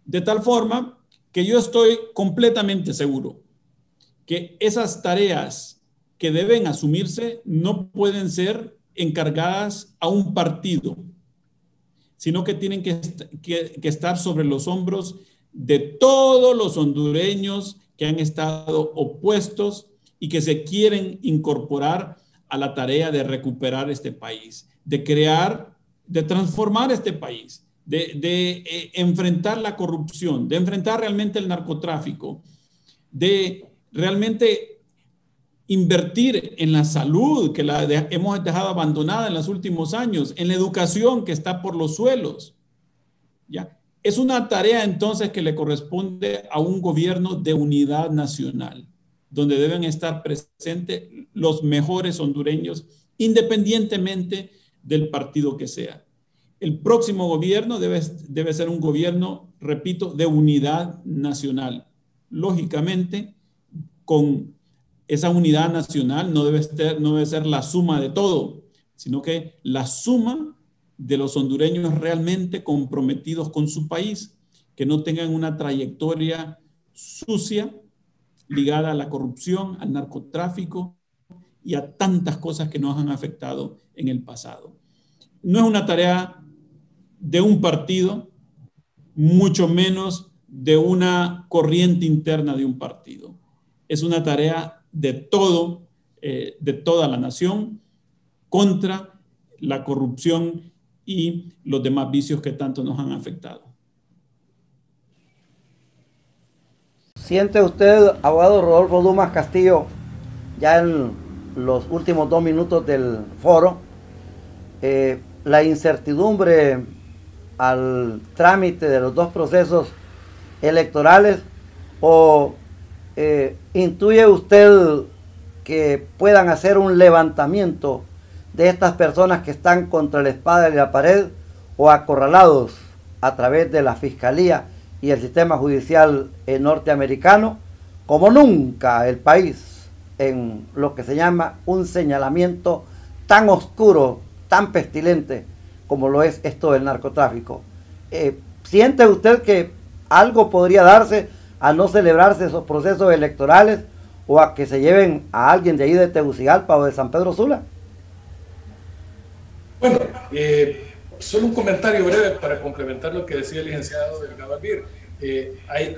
De tal forma que yo estoy completamente seguro que esas tareas que deben asumirse no pueden ser encargadas a un partido, sino que tienen que estar sobre los hombros de todos los hondureños que han estado opuestos y que se quieren incorporar a la tarea de recuperar este país, de crear, de transformar este país, de enfrentar la corrupción, de enfrentar realmente el narcotráfico, de realmente invertir en la salud, que hemos dejado abandonada en los últimos años, en la educación que está por los suelos. ¿Ya? Es una tarea entonces que le corresponde a un gobierno de unidad nacional, donde deben estar presentes los mejores hondureños, independientemente del partido que sea. El próximo gobierno debe ser un gobierno, repito, de unidad nacional. Lógicamente, con esa unidad nacional no debe ser la suma de todo, sino que la suma de los hondureños realmente comprometidos con su país, que no tengan una trayectoria sucia ligada a la corrupción, al narcotráfico y a tantas cosas que nos han afectado en el pasado. No es una tarea de un partido, mucho menos de una corriente interna de un partido. Es una tarea de toda la nación contra la corrupción y los demás vicios que tanto nos han afectado. ¿Siente usted, abogado Rodolfo Dumas Castillo, ya en los últimos 2 minutos del foro, la incertidumbre al trámite de los 2 procesos electorales, o intuye usted que puedan hacer un levantamiento de estas personas que están contra la espada y la pared o acorralados a través de la Fiscalía y el sistema judicial norteamericano, como nunca el país, en lo que se llama un señalamiento tan oscuro, tan pestilente como lo es esto del narcotráfico? ¿Siente usted que algo podría darse a no celebrarse esos procesos electorales o a que se lleven a alguien de ahí de Tegucigalpa o de San Pedro Sula? Bueno, solo un comentario breve para complementar lo que decía el licenciado Delgado Albir.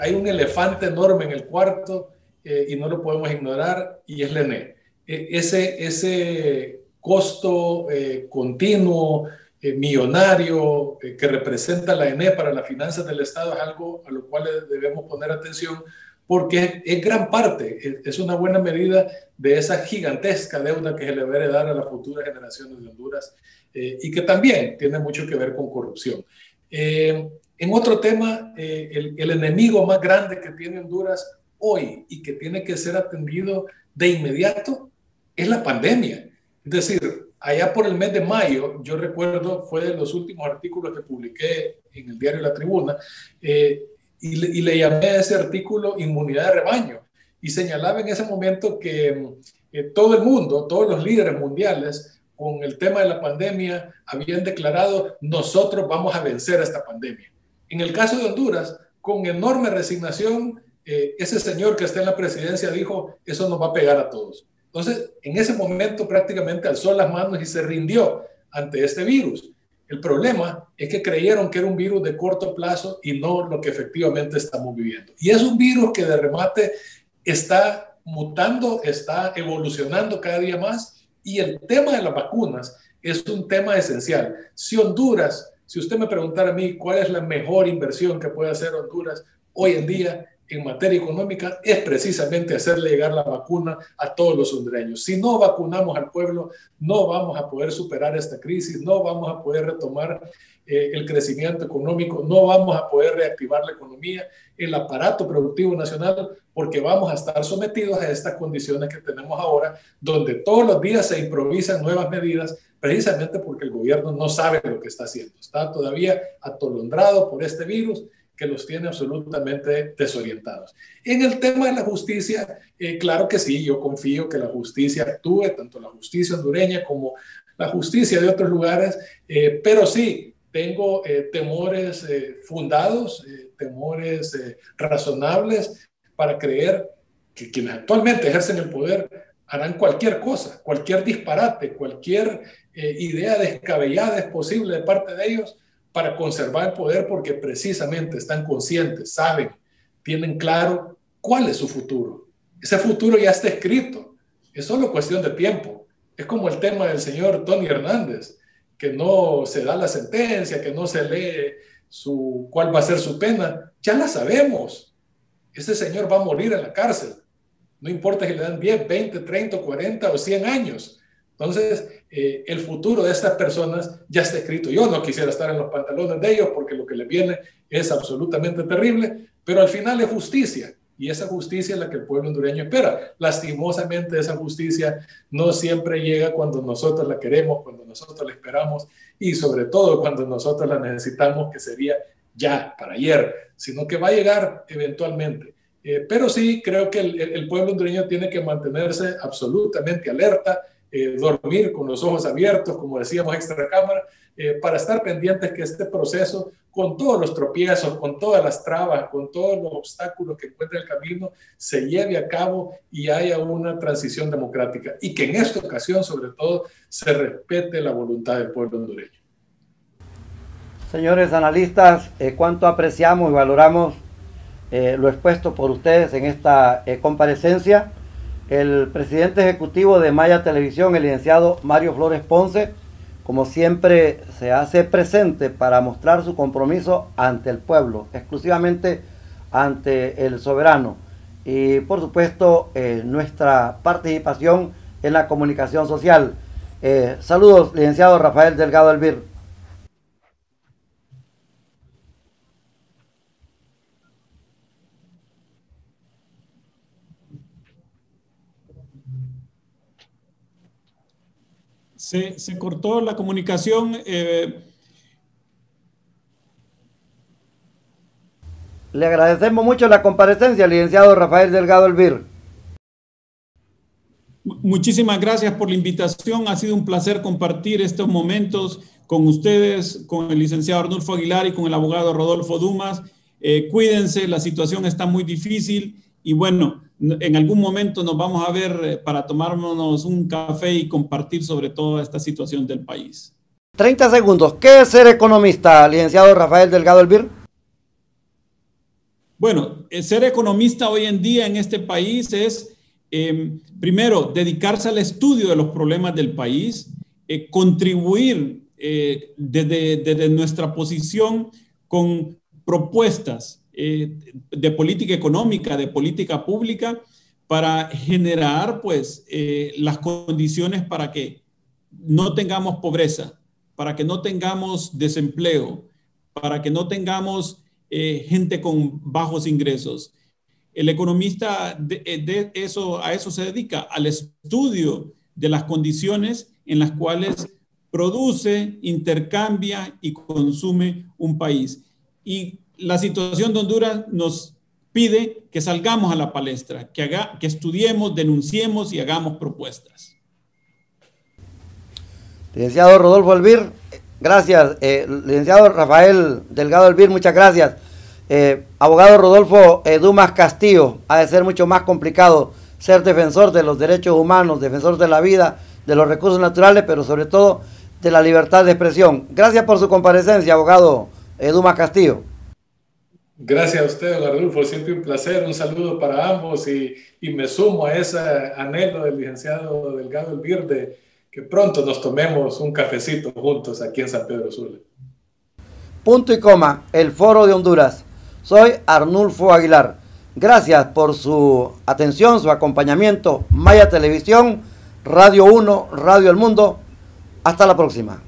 Hay un elefante enorme en el cuarto y no lo podemos ignorar, y es la ENE. Ese costo continuo, millonario, que representa la ENE para las finanzas del Estado es algo a lo cual debemos poner atención, porque es gran parte, es una buena medida de esa gigantesca deuda que se le debe dar a las futuras generaciones de Honduras, y que también tiene mucho que ver con corrupción. En otro tema, el enemigo más grande que tiene Honduras hoy y que tiene que ser atendido de inmediato es la pandemia. Es decir, allá por el mes de mayo, yo recuerdo, fue de los últimos artículos que publiqué en el diario La Tribuna, y le llamé a ese artículo Inmunidad de Rebaño, y señalaba en ese momento que todo el mundo, todos los líderes mundiales, con el tema de la pandemia, habían declarado: nosotros vamos a vencer a esta pandemia. En el caso de Honduras, con enorme resignación, ese señor que está en la presidencia dijo: eso nos va a pegar a todos. Entonces, en ese momento prácticamente alzó las manos y se rindió ante este virus. El problema es que creyeron que era un virus de corto plazo y no lo que efectivamente estamos viviendo. Y es un virus que de remate está mutando, está evolucionando cada día más, y el tema de las vacunas es un tema esencial. Si Honduras, si usted me preguntara a mí cuál es la mejor inversión que puede hacer Honduras hoy en día en materia económica, es precisamente hacerle llegar la vacuna a todos los hondureños. Si no vacunamos al pueblo, no vamos a poder superar esta crisis, no vamos a poder retomar el crecimiento económico, no vamos a poder reactivar la economía, el aparato productivo nacional, porque vamos a estar sometidos a estas condiciones que tenemos ahora, donde todos los días se improvisan nuevas medidas, precisamente porque el gobierno no sabe lo que está haciendo. Está todavía atolondrado por este virus que los tiene absolutamente desorientados. En el tema de la justicia, claro que sí, yo confío que la justicia actúe, tanto la justicia hondureña como la justicia de otros lugares, pero sí, tengo temores fundados, temores razonables para creer que quienes actualmente ejercen el poder harán cualquier cosa, cualquier disparate, cualquier idea descabellada es posible de parte de ellos para conservar el poder, porque precisamente están conscientes, saben, tienen claro cuál es su futuro. Ese futuro ya está escrito, es solo cuestión de tiempo. Es como el tema del señor Tony Hernández, que no se da la sentencia, que no se lee cuál va a ser su pena. Ya la sabemos. Ese señor va a morir en la cárcel. No importa si le dan 10, 20, 30, 40 o 100 años. Entonces, el futuro de estas personas ya está escrito. Yo no quisiera estar en los pantalones de ellos porque lo que les viene es absolutamente terrible, pero al final es justicia. Y esa justicia es la que el pueblo hondureño espera. Lastimosamente, esa justicia no siempre llega cuando nosotros la queremos, cuando nosotros la esperamos y sobre todo cuando nosotros la necesitamos, que sería ya, para ayer, sino que va a llegar eventualmente. Pero sí, creo que el pueblo hondureño tiene que mantenerse absolutamente alerta, dormir con los ojos abiertos, como decíamos extra cámara, para estar pendientes que este proceso, con todos los tropiezos, con todas las trabas, con todos los obstáculos que encuentra el camino, se lleve a cabo y haya una transición democrática. Y que en esta ocasión, sobre todo, se respete la voluntad del pueblo hondureño. Señores analistas, cuánto apreciamos y valoramos lo expuesto por ustedes en esta comparecencia. El presidente ejecutivo de Maya Televisión, el licenciado Mario Flores Ponce, como siempre, se hace presente para mostrar su compromiso ante el pueblo, exclusivamente ante el soberano. Y por supuesto, nuestra participación en la comunicación social. Saludos, licenciado Rafael Delgado Elvir. Se cortó la comunicación. Le agradecemos mucho la comparecencia, licenciado Rafael Delgado Elvir. Muchísimas gracias por la invitación. Ha sido un placer compartir estos momentos con ustedes, con el licenciado Arnulfo Aguilar y con el abogado Rodolfo Dumas. Cuídense, la situación está muy difícil y bueno, en algún momento nos vamos a ver para tomarnos un café y compartir sobre toda esta situación del país. 30 segundos. ¿Qué es ser economista, licenciado Rafael Delgado Elvir? Bueno, ser economista hoy en día en este país es, primero, dedicarse al estudio de los problemas del país, contribuir desde nuestra posición con propuestas de política económica, de política pública, para generar pues las condiciones para que no tengamos pobreza, para que no tengamos desempleo, para que no tengamos gente con bajos ingresos. El economista a eso se dedica, al estudio de las condiciones en las cuales produce, intercambia y consume un país. Y la situación de Honduras nos pide que salgamos a la palestra, que estudiemos, denunciemos y hagamos propuestas. Licenciado Rodolfo Elvir, gracias. Licenciado Rafael Delgado Elvir, muchas gracias. Abogado Rodolfo Dumas Castillo, ha de ser mucho más complicado ser defensor de los derechos humanos, defensor de la vida, de los recursos naturales, pero sobre todo de la libertad de expresión. Gracias por su comparecencia, abogado Dumas Castillo. Gracias a usted, don Arnulfo, siempre un placer, un saludo para ambos y me sumo a ese anhelo del licenciado Delgado Elvir de que pronto nos tomemos un cafecito juntos aquí en San Pedro Sula. Punto y coma, el Foro de Honduras. Soy Arnulfo Aguilar. Gracias por su atención, su acompañamiento. Maya Televisión, Radio 1, Radio El Mundo. Hasta la próxima.